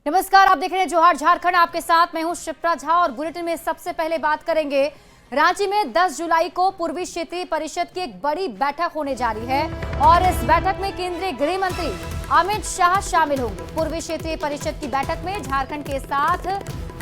नमस्कार, आप देख रहे हैं जोहार झारखंड। आपके साथ मैं हूं शिप्रा झा और बुलेटिन में सबसे पहले बात करेंगे। रांची में 10 जुलाई को पूर्वी क्षेत्रीय परिषद की एक बड़ी बैठक होने जा रही है और इस बैठक में केंद्रीय गृह मंत्री अमित शाह शामिल होंगे। पूर्वी क्षेत्रीय परिषद की बैठक में झारखंड के साथ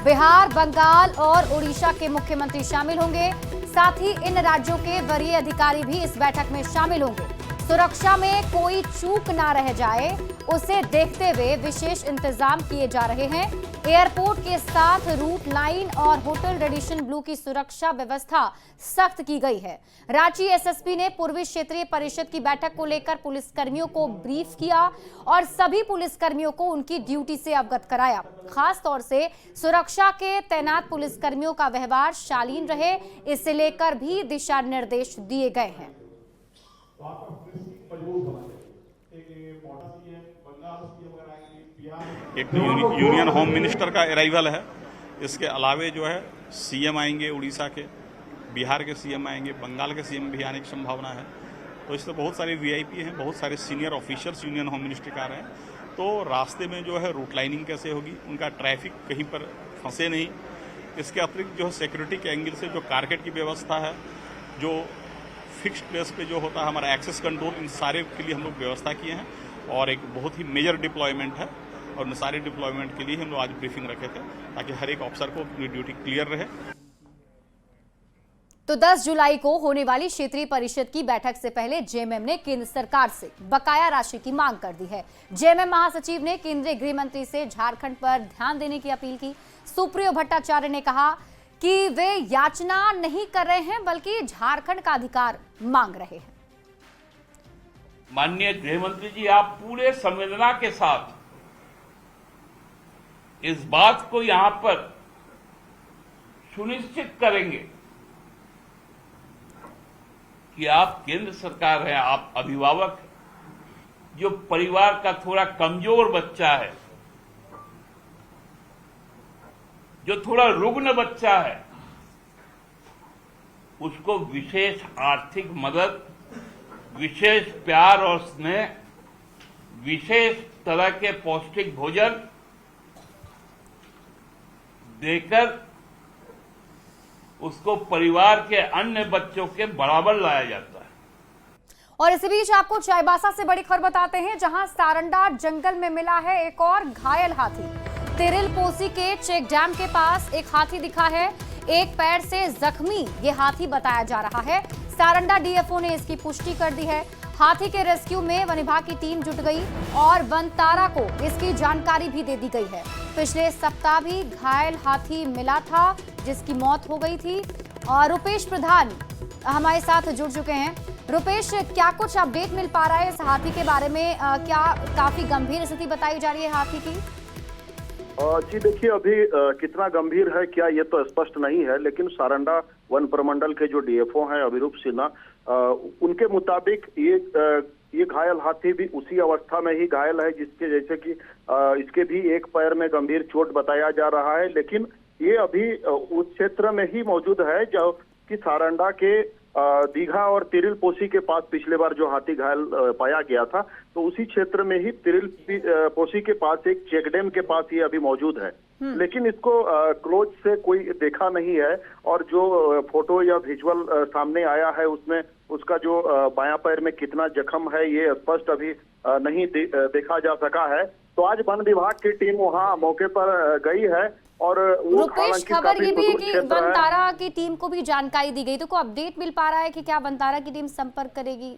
बिहार, बंगाल और उड़ीसा के मुख्यमंत्री शामिल होंगे। साथ ही इन राज्यों के वरीय अधिकारी भी इस बैठक में शामिल होंगे। सुरक्षा में कोई चूक ना रह जाए, उसे देखते हुए विशेष इंतजाम किए जा रहे हैं। एयरपोर्ट के साथ रूट लाइन और होटल रेडिशन ब्लू की सुरक्षा व्यवस्था सख्त की गई है। रांची एसएसपी ने पूर्वी क्षेत्रीय परिषद की बैठक को लेकर पुलिसकर्मियों को ब्रीफ किया और सभी पुलिसकर्मियों को उनकी ड्यूटी से अवगत कराया। खास तौर से सुरक्षा के तैनात पुलिसकर्मियों का व्यवहार शालीन रहे, इसे लेकर भी दिशा निर्देश दिए गए हैं। एक यूनियन होम मिनिस्टर का अराइवल है। इसके अलावे जो है सीएम आएंगे, उड़ीसा के, बिहार के सीएम आएंगे, बंगाल के सीएम भी आने की संभावना है। तो इसमें बहुत सारे वीआईपी हैं, बहुत सारे senior officers union home ministry का आ रहे हैं। तो रास्ते में जो है रूट लाइनिंग कैसे होगी, उनका ट्रैफिक कहीं पर फंसे नहीं। इसके अतिरिक्त जो है सिक्योरिटी के एंगल से जो कारकेट की व्यवस्था है, जो फिक्स्ड प्लेस पे जो होता है हमारा एक्सेस कंट्रोल, इन सारे के लिए हम लोग व्यवस्था किए हैं और एक बहुत ही मेजर डिप्लॉयमेंट है। और उन सारे डिप्लॉयमेंट के लिए हम लोग आज ब्रीफिंग रखे थे ताकि हर एक ऑफिसर को अपनी ड्यूटी क्लियर रहे। तो 10 जुलाई को होने वाली क्षेत्रीय परिषद की बैठक से पहले जेएमएम ने केंद्र सरकार से बकाया राशि की मांग कर दी है। जेएमएम महासचिव ने केंद्रीय गृह मंत्री से झारखंड पर ध्यान देने की अपील की। सुप्रियो भट्टाचार्य ने कहा कि वे याचना नहीं कर रहे हैं बल्कि झारखंड का अधिकार मांग रहे हैं। माननीय गृह मंत्री जी, आप पूरे संवेदना के साथ इस बात को यहां पर सुनिश्चित करेंगे कि आप केंद्र सरकार है, आप अभिभावक हैं। जो परिवार का थोड़ा कमजोर बच्चा है, जो थोड़ा रुग्ण बच्चा है, उसको विशेष आर्थिक मदद, विशेष प्यार और स्नेह, विशेष तरह के पौष्टिक भोजन देकर उसको परिवार के अन्य बच्चों के बराबर लाया जाता है। और इसी बीच आपको चाईबासा से बड़ी खबर बताते हैं, जहां सारंडा जंगल में मिला है एक और घायल हाथी। तिरिल पोसी के चेक डैम के पास एक हाथी दिखा है। एक पैर से जख्मी ये हाथी बताया जा रहा है। सारंडा डीएफओ ने इसकी पुष्टि कर दी है। हाथी के रेस्क्यू में वन विभाग की टीम जुट गई और वनतारा को इसकी जानकारी भी दे दी गई है। पिछले सप्ताह भी घायल हाथी मिला था जिसकी मौत हो गई थी। और रुपेश प्रधान हमारे साथ जुड़ चुके हैं। रुपेश, क्या कुछ अपडेट मिल पा रहा है इस हाथी के बारे में? क्या काफी गंभीर स्थिति बताई जा रही है हाथी की? जी देखिए, अभी कितना गंभीर है क्या ये तो स्पष्ट नहीं है, लेकिन सारंडा वन प्रमंडल के जो डीएफओ हैं अभिरूप सिन्हा, उनके मुताबिक ये घायल हाथी भी उसी अवस्था में ही घायल है जिसके जैसे कि इसके भी एक पैर में गंभीर चोट बताया जा रहा है। लेकिन ये अभी उस क्षेत्र में ही मौजूद है जो कि सारंडा के दीघा और तिरिल पोसी के पास पिछले बार जो हाथी घायल पाया गया था, तो उसी क्षेत्र में ही तिरिल पोसी के पास एक चेक डैम के पास ये अभी मौजूद है। लेकिन इसको क्लोज से कोई देखा नहीं है और जो फोटो या विजुअल सामने आया है उसमें उसका जो बायां पैर में कितना जख्म है ये स्पष्ट अभी नहीं देखा जा सका है। तो आज वन विभाग की टीम वहां मौके पर गई है और रुपेश, खबर ये भी है कि वनतारा की टीम को भी जानकारी दी गई, तो कोई अपडेट मिल पा रहा है कि क्या वनतारा की टीम संपर्क करेगी?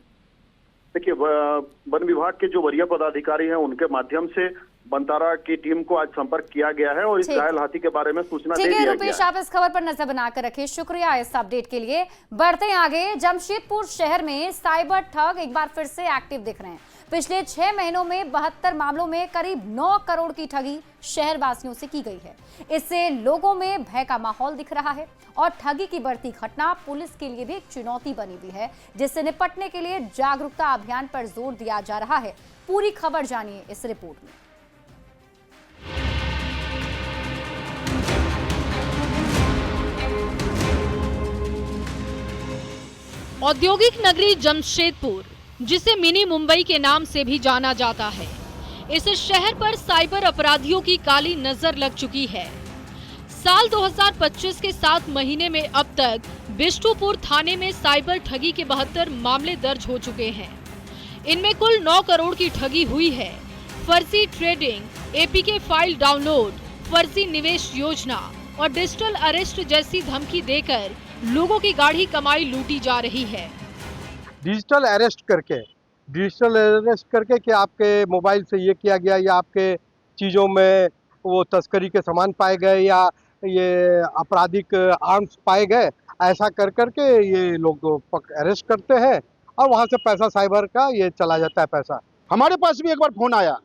देखिए, वन विभाग के जो वरीय पदाधिकारी हैं उनके माध्यम से वनतारा की टीम को आज संपर्क किया गया है और इस घायल हाथी के बारे में सूचना दे दिया गया है। रुपेश, आप इस खबर पर नजर बनाकर रखिए। शुक्रिया इस अपडेट के लिए। बढ़ते हैं आगे। जमशेदपुर शहर में साइबर ठग एक बार फिर से एक्टिव दिख रहे हैं। पिछले 6 महीनों में 72 मामलों में करीब 9 करोड़ की ठगी शहर वासियों से की गई है। इससे लोगों में भय का माहौल दिख रहा है और ठगी की बढ़ती घटना पुलिस के लिए भी एक चुनौती बनी हुई है, जिससे निपटने के लिए जागरूकता अभियान पर जोर दिया जा रहा है। पूरी खबर जानिए इस रिपोर्ट में। औद्योगिक नगरी जमशेदपुर, जिसे मिनी मुंबई के नाम से भी जाना जाता है, इस शहर पर साइबर अपराधियों की काली नजर लग चुकी है। साल 2025 के 7 महीने में अब तक बिष्टुपुर थाने में साइबर ठगी के 72 मामले दर्ज हो चुके हैं। इनमें कुल 9 करोड़ की ठगी हुई है। फर्जी ट्रेडिंग, एपीके फाइल डाउनलोड, फर्जी निवेश योजना और डिजिटल अरेस्ट जैसी धमकी देकर लोगों की गाढ़ी कमाई लूटी जा रही है। डिजिटल अरेस्ट करके कि आपके मोबाइल से ये किया गया या आपके चीज़ों में वो तस्करी के सामान पाए गए या ये आपराधिक आर्म्स पाए गए, ऐसा कर करके ये लोग अरेस्ट करते हैं और वहाँ से पैसा साइबर का ये चला जाता है पैसा। हमारे पास भी एक बार फोन आया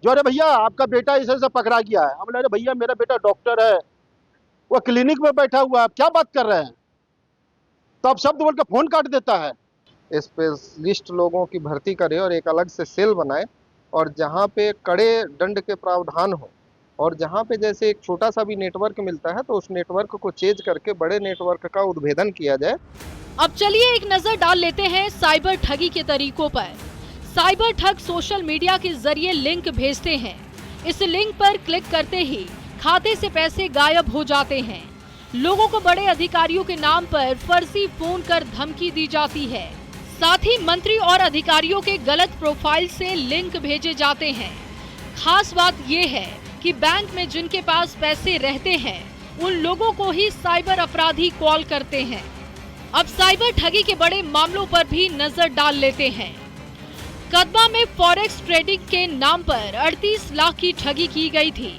जो अरे भैया आपका बेटा ऐसे पकड़ा गया है। हम बोले अरे भैया मेरा बेटा डॉक्टर है, वो क्लिनिक में बैठा हुआ है, आप क्या बात कर रहे हैं। तो अब शब्द बोल के फोन काट देता है। स्पेशलिस्ट लोगों की भर्ती करे और एक अलग से सेल बनाए और जहाँ पे कड़े दंड के प्रावधान हो और जहाँ पे जैसे एक छोटा सा भी नेटवर्क मिलता है तो उस नेटवर्क को चेंज करके बड़े नेटवर्क का उद्भेदन किया जाए। अब चलिए एक नजर डाल लेते हैं साइबर ठगी के तरीकों पर। साइबर ठग सोशल मीडिया के जरिए लिंक भेजते हैं। इस लिंक पर क्लिक करते ही खाते से पैसे गायब हो जाते हैं। लोगों को बड़े अधिकारियों के नाम पर फर्जी फोन कर धमकी दी जाती है। साथ ही मंत्री और अधिकारियों के गलत प्रोफाइल से लिंक भेजे जाते हैं। खास बात ये है कि बैंक में जिनके पास पैसे रहते हैं उन लोगों को ही साइबर अपराधी कॉल करते हैं। अब साइबर ठगी के बड़े मामलों पर भी नजर डाल लेते हैं। कदमा में फॉरेक्स ट्रेडिंग के नाम पर 38 लाख की ठगी की गई थी।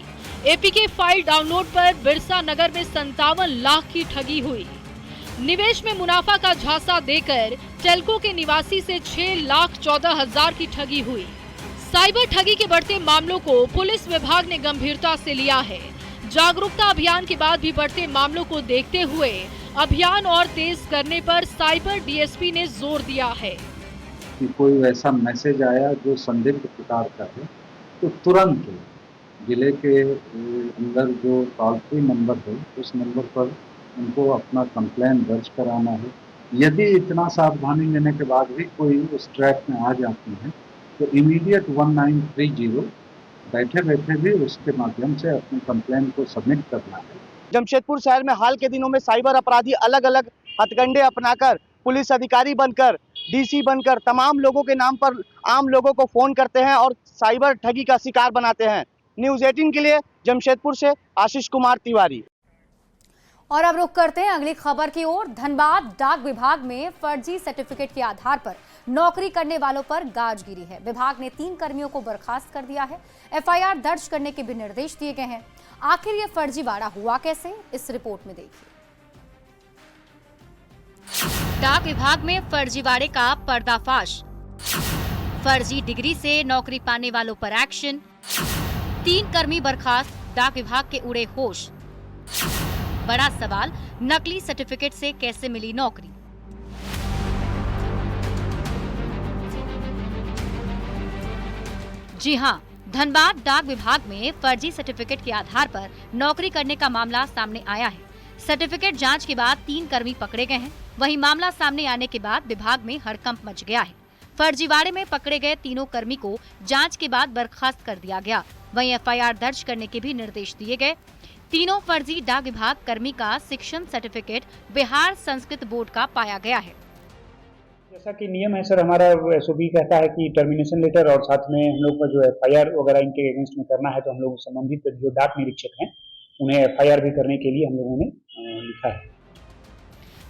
एपीके फाइल डाउनलोड पर बिरसा नगर में 57 लाख की ठगी हुई। निवेश में मुनाफा का झांसा देकर टेल्को के निवासी से 6,14,000 की ठगी हुई। साइबर ठगी के बढ़ते मामलों को पुलिस विभाग ने गंभीरता से लिया है। जागरूकता अभियान के बाद भी बढ़ते मामलों को देखते हुए अभियान और तेज करने पर साइबर डीएसपी ने जोर दिया है कि कोई वैसा मैसेज आया जो संदिग्ध प्रकार का है तो तुरंत जिले के अंदर जो टोल फ्री नंबर है उस नंबर पर उनको अपना कंप्लेन दर्ज कराना है। यदि इतना सावधानी लेने के बाद भी कोई उस ट्रैक में आ जाती है तो इमीडिएट 1930 बैठे बैठे भी उसके माध्यम से अपने कंप्लेन को सबमिट करना है। जमशेदपुर शहर में हाल के दिनों में साइबर अपराधी अलग अलग हथकंडे अपनाकर पुलिस अधिकारी बनकर, डीसी बनकर तमाम लोगों के नाम पर आम लोगों को फोन करते हैं और साइबर ठगी का शिकार बनाते हैं। न्यूज़ 18 के लिए जमशेदपुर से आशीष कुमार तिवारी। और अब रुख करते हैं अगली खबर की ओर। धनबाद डाक विभाग में फर्जी सर्टिफिकेट के आधार पर नौकरी करने वालों पर गाज गिरी है। विभाग ने 3 कर्मियों को बर्खास्त कर दिया है। एफआईआर दर्ज करने के भी निर्देश दिए गए हैं। आखिर ये फर्जीवाड़ा हुआ कैसे, इस रिपोर्ट में देखिए। डाक विभाग में फर्जीवाड़े का पर्दाफाश। फर्जी डिग्री से नौकरी पाने वालों पर एक्शन। 3 कर्मी बर्खास्त, डाक विभाग के उड़े होश। बड़ा सवाल, नकली सर्टिफिकेट से कैसे मिली नौकरी। जी हां, धनबाद डाक विभाग में फर्जी सर्टिफिकेट के आधार पर नौकरी करने का मामला सामने आया है। सर्टिफिकेट जांच के बाद 3 कर्मी पकड़े गए हैं। वहीं मामला सामने आने के बाद विभाग में हड़कंप मच गया है। फर्जीवाड़े में पकड़े गए तीनों कर्मी को जांच के बाद बर्खास्त कर दिया गया। वहीं एफआईआर दर्ज करने के भी निर्देश दिए गए। तीनों फर्जी डाक विभाग कर्मी का शिक्षण सर्टिफिकेट बिहार संस्कृत बोर्ड का पाया गया है। जैसा कि नियम है सर, हमारा एसओपी कहता है कि टर्मिनेशन लेटर और साथ में हम लोग का जो एफआईआर वगैरह इनके अगेंस्ट में करना है तो हम लोग संबंधित जो डाक निरीक्षक हैं उन्हें एफआईआर भी करने के लिए हम लोगों ने लिखा है।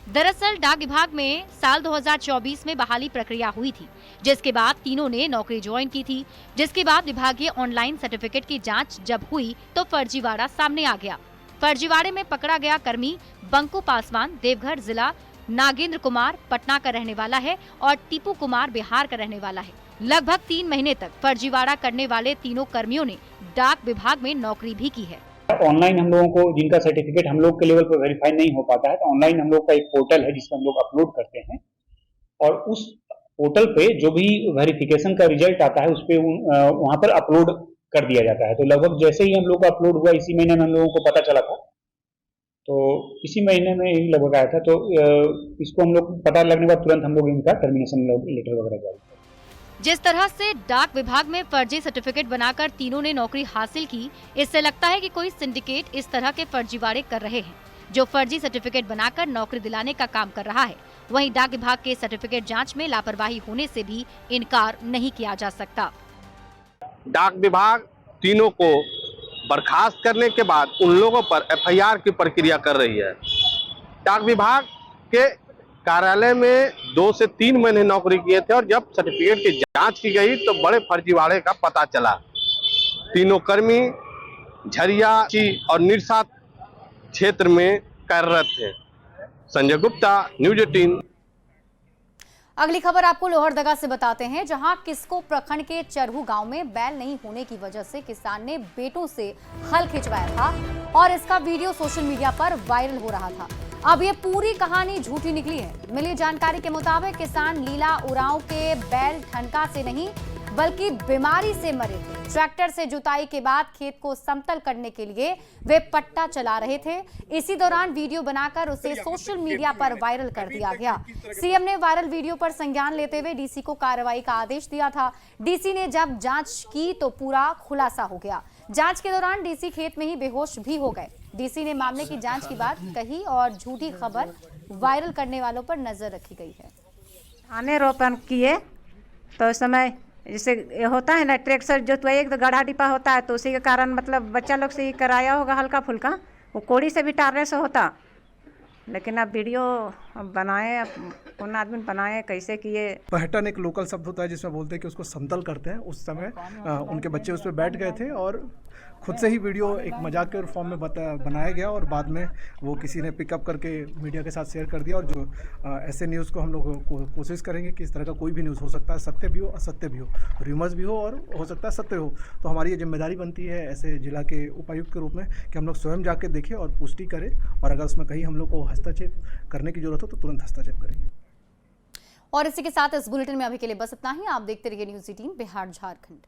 दरअसल डाक विभाग में साल 2024 में बहाली प्रक्रिया हुई थी, जिसके बाद तीनों ने नौकरी ज्वाइन की थी। जिसके बाद विभागीय ऑनलाइन सर्टिफिकेट की जांच जब हुई तो फर्जीवाड़ा सामने आ गया। फर्जीवाड़े में पकड़ा गया कर्मी बंकू पासवान देवघर जिला, नागेंद्र कुमार पटना का रहने वाला है और टीपू कुमार बिहार का रहने वाला है। लगभग 3 महीने तक फर्जीवाड़ा करने वाले तीनों कर्मियों ने डाक विभाग में नौकरी भी की है। ऑनलाइन हम लोगों को जिनका सर्टिफिकेट हम लोग के लेवल पर वेरीफाई नहीं हो पाता है तो ऑनलाइन हम लोग का एक पोर्टल है जिसमें हम लोग अपलोड करते हैं और उस पोर्टल पे जो भी वेरिफिकेशन का रिजल्ट आता है उस पे वहाँ पर अपलोड कर दिया जाता है। तो लगभग जैसे ही हम लोग का अपलोड हुआ इसी महीने में हम लोगों को पता चला था, तो इसी महीने में ही लगभग आया था। तो इसको हम लोग पता लगने के बाद तुरंत हम लोग इनका टर्मिनेशन लेटर वगैरह जारी। जिस तरह से डाक विभाग में फर्जी सर्टिफिकेट बनाकर तीनों ने नौकरी हासिल की, इससे लगता है कि कोई सिंडिकेट इस तरह के फर्जीवाड़े कर रहे हैं, जो फर्जी सर्टिफिकेट बनाकर नौकरी दिलाने का काम कर रहा है। वहीं डाक विभाग के सर्टिफिकेट जांच में लापरवाही होने से भी इनकार नहीं किया जा सकता। डाक विभाग तीनों को बर्खास्त करने के बाद उन लोगों पर एफआईआर की प्रक्रिया कर रही है। डाक विभाग के कार्यालय में 2 से 3 महीने नौकरी किए थे और जब सर्टिफिकेट की जांच की गई तो बड़े फर्जीवाड़े का पता चला। तीनों कर्मी झरिया और निरसा क्षेत्र में कार्यरत थे। संजय गुप्ता, न्यूज 18। अगली खबर आपको लोहरदगा से बताते हैं, जहां किस्को प्रखंड के चरहू गांव में बैल नहीं होने की वजह से किसान ने बेटों से हल खिंचवाया था और इसका वीडियो सोशल मीडिया पर वायरल हो रहा था। अब ये पूरी कहानी झूठी निकली है। मिली जानकारी के मुताबिक किसान लीला उरांव के बैल ठनका से नहीं बल्कि बीमारी से मरे थे। ट्रैक्टर से जुताई के बाद खेत को समतल करने के लिए वे पट्टा चला रहे थे। इसी दौरान वीडियो बनाकर उसे सोशल मीडिया पर वायरल कर दिया गया। सीएम ने वायरल वीडियो पर संज्ञान लेते हुए डीसी को कार्रवाई का आदेश दिया था। डीसी ने जब जांच की तो पूरा खुलासा हो गया। जांच के दौरान डीसी खेत में ही बेहोश भी हो गए। डीसी ने मामले की जांच की बात कही और झूठी खबर वायरल करने वालों पर नजर रखी गई है। धाने रोपण किए तो उस समय जैसे होता है ना, ट्रैक्टर जोतवाई एक तो गड्ढा डिपा होता है, तो उसी के कारण मतलब बच्चा लोग से ही कराया होगा हल्का फुल्का, वो कोड़ी से भी टारने से होता। लेकिन अब वीडियो बनाए, उन आदमी बनाए, कैसे किए। पहटन एक लोकल शब्द होता है जिसमें बोलते हैं कि उसको समतल करते हैं। उस समय उनके बच्चे उस पर बैठ गए थे और खुद से ही वीडियो एक मजाक के फॉर्म में बनाया गया और बाद में वो किसी ने पिकअप करके मीडिया के साथ शेयर कर दिया। और जो ऐसे न्यूज़ को हम लोग कोशिश करेंगे कि इस तरह का कोई भी न्यूज़ हो सकता है, सत्य भी हो असत्य भी हो, र्यूमर्स भी हो और हो सकता है सत्य हो। तो हमारी ये जिम्मेदारी बनती है ऐसे जिला के उपायुक्त के रूप में कि हम लोग स्वयं जाके देखें और पुष्टि करें, और अगर उसमें कहीं हम लोग को हस्तक्षेप करने की जरूरत हो तो तुरंत हस्तक्षेप करेंगे। और इसी के साथ इस बुलेटिन में अभी के लिए बस इतना ही। आप देखते रहिए न्यूज़ 18 बिहार झारखंड।